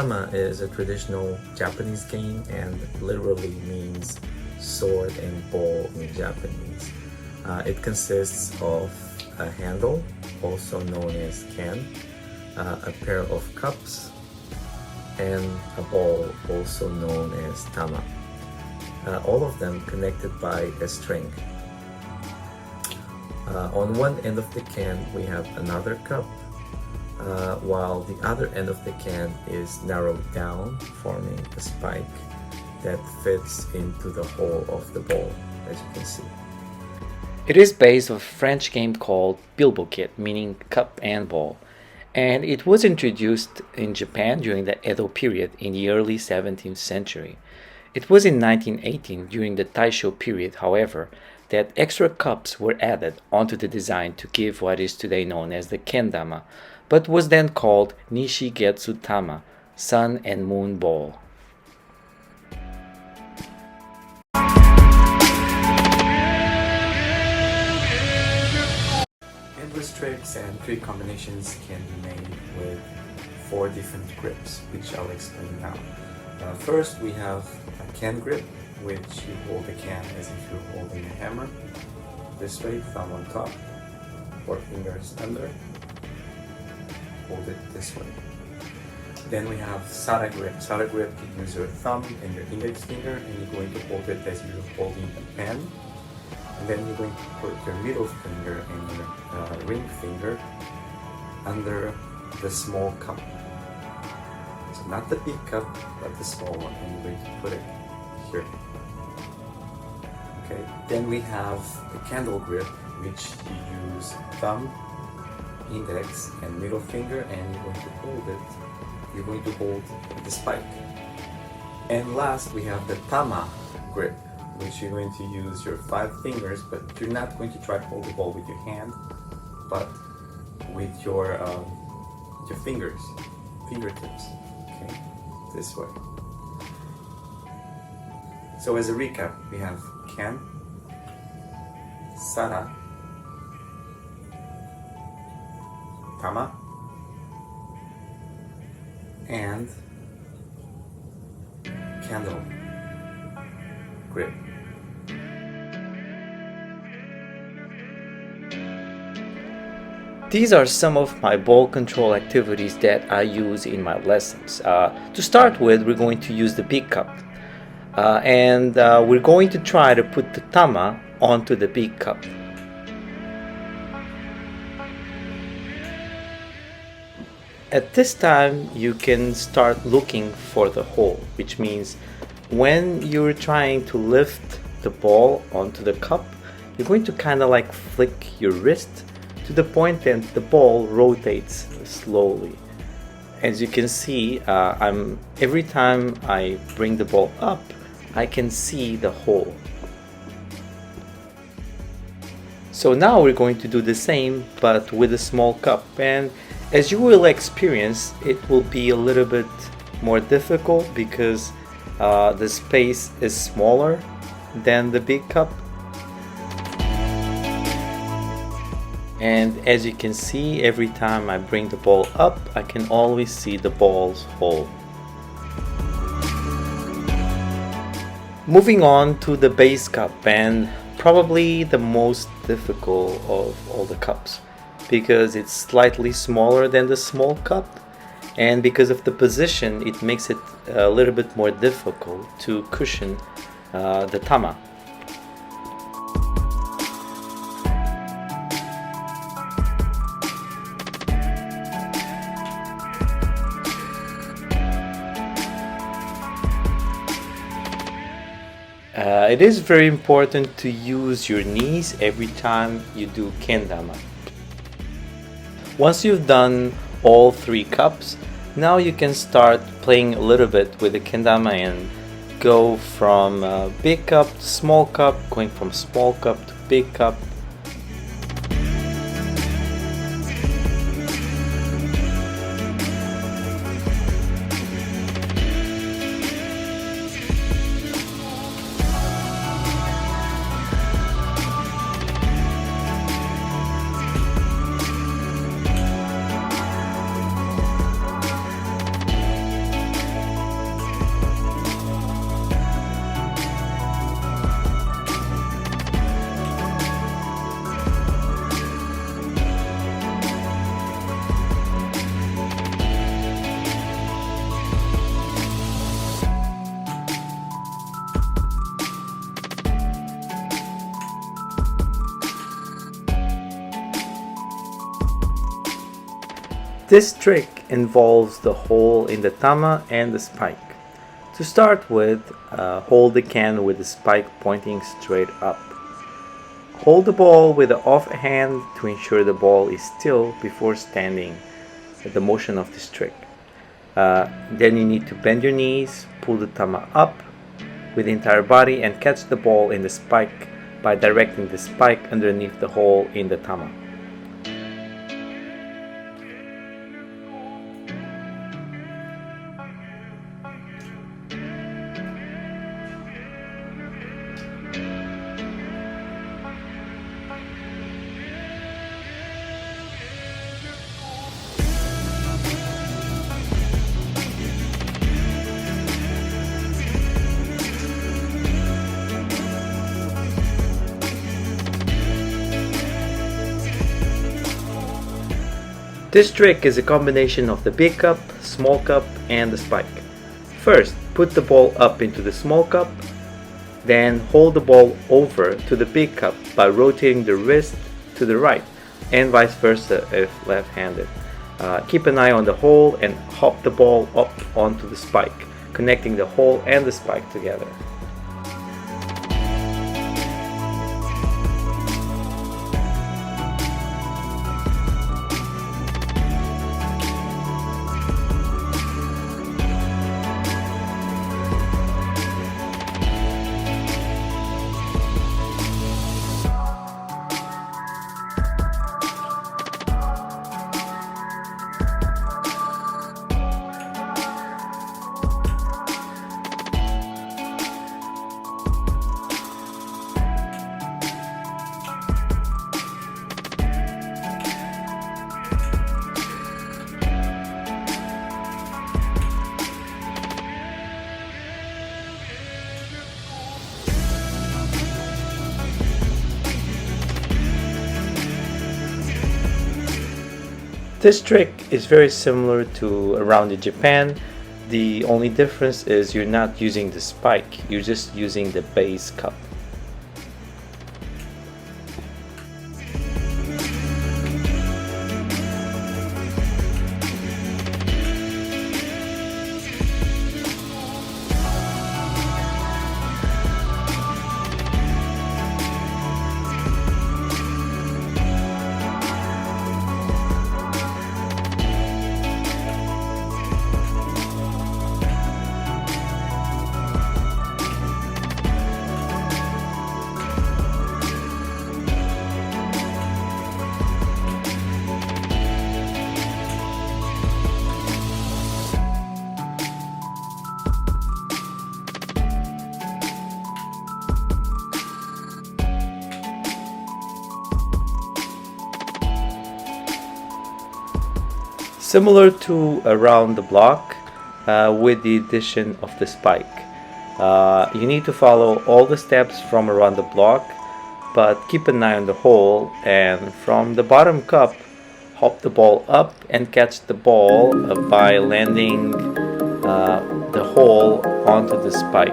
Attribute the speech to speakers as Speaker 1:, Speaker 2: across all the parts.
Speaker 1: Kendama is a traditional Japanese game and literally means sword and ball in Japanese. It consists of a handle, also known as can, a pair of cups, and a ball, also known as tama. All of them connected by a string. On one end of the can we have another cup, while the other end of the can is narrowed down, forming a spike that fits into the hole of the ball, as you can see.
Speaker 2: It is based on a French game called bilboquet, meaning cup and ball, and it was introduced in Japan during the Edo period in the early 17th century. It was in 1918, during the Taisho period, however, that extra cups were added onto the design to give what is today known as the kendama, but was then called Nishigetsu Tama, Sun and Moon Ball.
Speaker 1: Endless tricks and trick combinations can be made with 4 different grips, which I'll explain now. First, we have a can grip, which you hold the can as if you're holding a hammer. This way, thumb on top, 4 fingers under, hold it this way. Then we have Sara grip. Sara grip, you use your thumb and your index finger, and you're going to hold it as if you're holding a pen. And then you're going to put your middle finger and your ring finger under the small cup. So not the big cup, but the small one, and you're going to put it here. Okay. Then we have the candle grip, which you use thumb, index, and middle finger, and you're going to hold it. You're going to hold the spike. And last, we have the tama grip, which you're going to use your 5 fingers, but you're not going to try to hold the ball with your hand, but with your fingers, fingertips. Okay, this way. So as a recap, we have can, sara, tama, and candle grip.
Speaker 2: These are some of my ball control activities that I use in my lessons. To start with, we're going to use the big cup. And we're going to try to put the tama onto the big cup. At this time, you can start looking for the hole, which means when you're trying to lift the ball onto the cup, you're going to kind of like flick your wrist to the point that the ball rotates slowly. As you can see, every time I bring the ball up, I can see the hole. So now we're going to do the same, but with a small cup, and as you will experience, it will be a little bit more difficult because the space is smaller than the big cup. And as you can see, every time I bring the ball up, I can always see the ball's hole. Moving on to the base cup, and probably the most difficult of all the cups, because it's slightly smaller than the small cup, and because of the position, it makes it a little bit more difficult to cushion the tama. It is very important to use your knees every time you do kendama. Once you've done all 3 cups, now you can start playing a little bit with the kendama and go from big cup to small cup, going from small cup to big cup. This trick involves the hole in the tama and the spike. To start with, hold the can with the spike pointing straight up. Hold the ball with the off hand to ensure the ball is still before standing the motion of this trick. Then you need to bend your knees, pull the tama up with the entire body and catch the ball in the spike by directing the spike underneath the hole in the tama. This trick is a combination of the big cup, small cup, and the spike. First, put the ball up into the small cup, then hold the ball over to the big cup by rotating the wrist to the right, and vice versa if left-handed. Keep an eye on the hole and hop the ball up onto the spike, connecting the hole and the spike together. This trick is very similar to around in Japan. The only difference is you're not using the spike, you're just using the base cup. Similar to around the block with the addition of the spike. You need to follow all the steps from around the block, but keep an eye on the hole, and from the bottom cup hop the ball up and catch the ball by landing the hole onto the spike.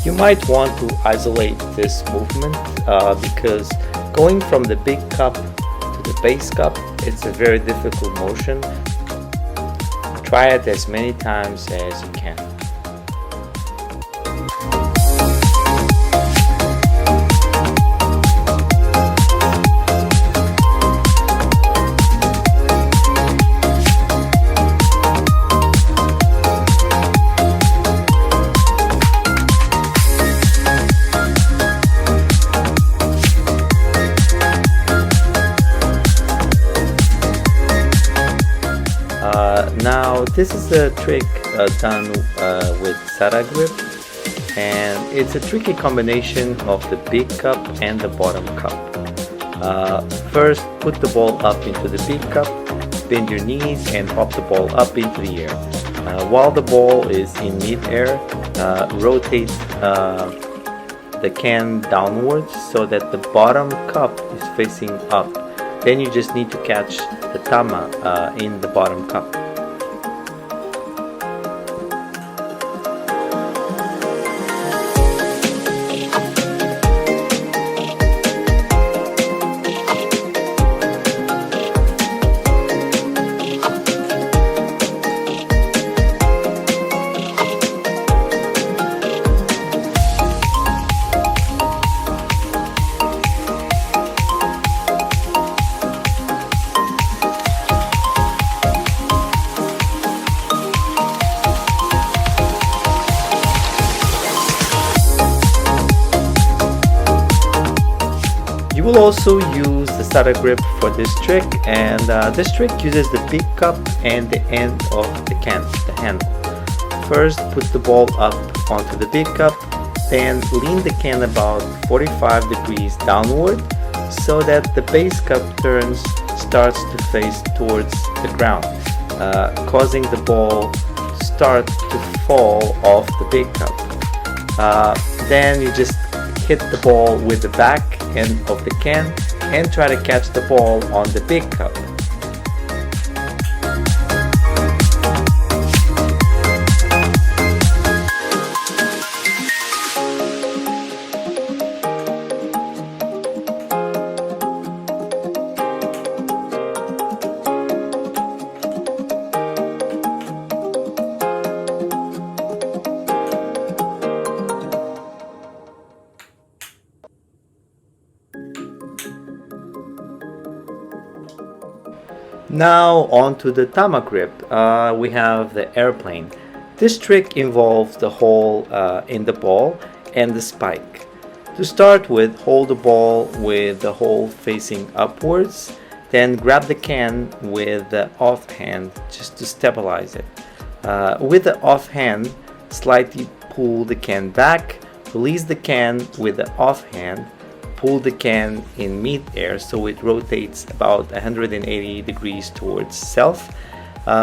Speaker 2: You might want to isolate this movement because going from the big cup to the base cup, it's a very difficult motion. Try it as many times as you can. Now this is a trick done with Sara grip. and it's a tricky combination of the big cup and the bottom cup. First, put the ball up into the big cup, bend your knees and pop the ball up into the air. While the ball is in mid-air, rotate the can downwards so that the bottom cup is facing up. Then you just need to catch the tama in the bottom cup. You will also use the starter grip for this trick, and this trick uses the big cup and the end of the can, the handle. First, put the ball up onto the big cup, then lean the can about 45 degrees downward so that the base cup starts to face towards the ground, causing the ball to start to fall off the big cup. Then you just hit the ball with the back end of the can and try to catch the ball on the big cup. Now on to the tama grip. We have the airplane. This trick involves the hole in the ball and the spike. To start with, hold the ball with the hole facing upwards, then grab the can with the offhand just to stabilize it. With the offhand, slightly pull the can back, release the can with the offhand, pull the can in mid-air so it rotates about 180 degrees towards self,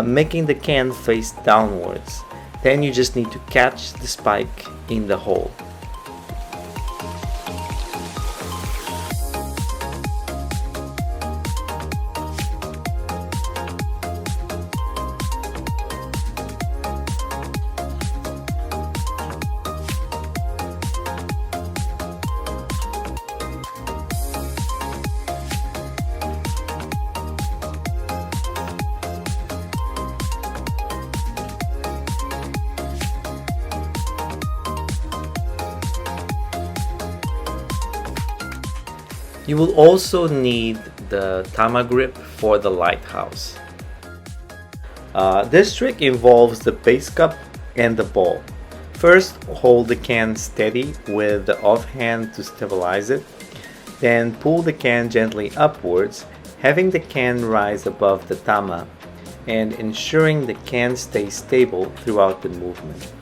Speaker 2: making the can face downwards. Then you just need to catch the spike in the hole. You will also need the tama grip for the lighthouse. This trick involves the base cup and the ball. First, hold the can steady with the offhand to stabilize it. Then pull the can gently upwards, having the can rise above the tama and ensuring the can stays stable throughout the movement.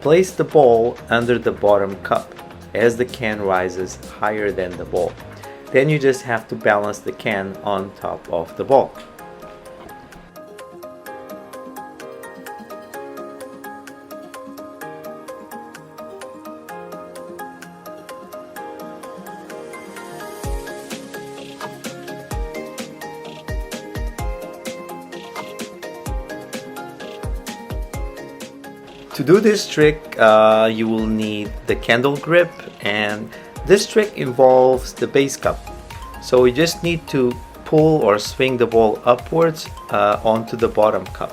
Speaker 2: Place the ball under the bottom cup as the can rises higher than the ball. Then you just have to balance the can on top of the ball. To do this trick, you will need the candle grip, and this trick involves the base cup. So you just need to pull or swing the ball upwards onto the bottom cup.